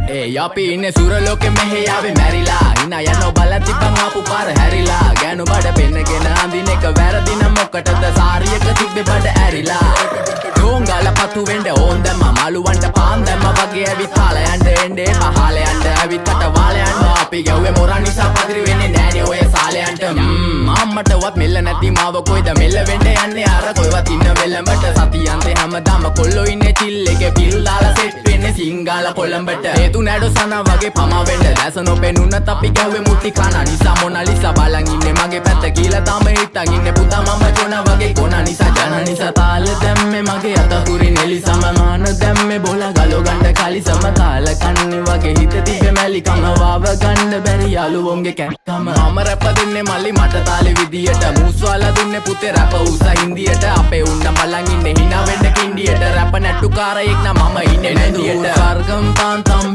අපි ඉන්නේ සුරලෝකෙ මෙහෙ ආවේ මැරිලා හිනා යනෝ බලන් තිබ්බන් ආපු පාර හැරිලා ගෑනු බඩ පෙන්නගෙන අඳින එක වැරදි නම් මොකටද සාරියක තිබ්බේ බඩ ඇරිලා ඩෝංගල පතු වෙන්න ඕන් දැම්ම මාළුවන්ට පාන් දැම්ම වගේ ඇවිත් පාල යන්න එන්නේ පහල යන්න ඇවිත් කට වාල යන්න අපි ගැව්වේ මොරා නිසා පදිරි වෙන්නේ නෑනේ ඔය සාලයන්ට අම්මටවත් මෙල්ල නැති මාව කොයිද මෙල්ල වෙන්න යන්නේ අර කොයිවත් ඉන්න වෙලමට සතියන්තේ හැමදාම කොල්ලෝ ඉන්නේ චිල් එකේ පිල් දාලා සෙට් වෙන්නේ සිංගාල කොළඹට හේතු නැඩෝ සන වගේ පම වෙන්න දැස නොපෙනුනත් අපි ගැව්වේ මුටි කන නිසා මොනාලිසා බලන් ඉන්නේ මගේ පැත්ත කියලා තාම හිටන් ඉන්නේ පුතා මම ජොන වගේ කොන නිසා ජන නිසා තාල දැම්මේ මගේ අතකුරි නෙලිසම මාන දැම්මේ බෝලා ගලෝ ගන්න කලිසම කාල කන්නේ වගේ හිත තිබ්බේ මැලිකම වාව ගන්න බැරි යාළුවෝන්ගේ කැක්කම මම රැප දෙන්නේ මල්ලි මට තාලේ විදියට මූස්වාලා දුන්නේ පුතේ රැප උසා හින්දියට අපේ උන්න බලන් ඉන්නේ hina වෙන්න කින්ඩියට රැප නැට්ටුකාරයෙක් නම් මම ඉන්නේ නැන්දියට වර්ගම් තාන් තම්බි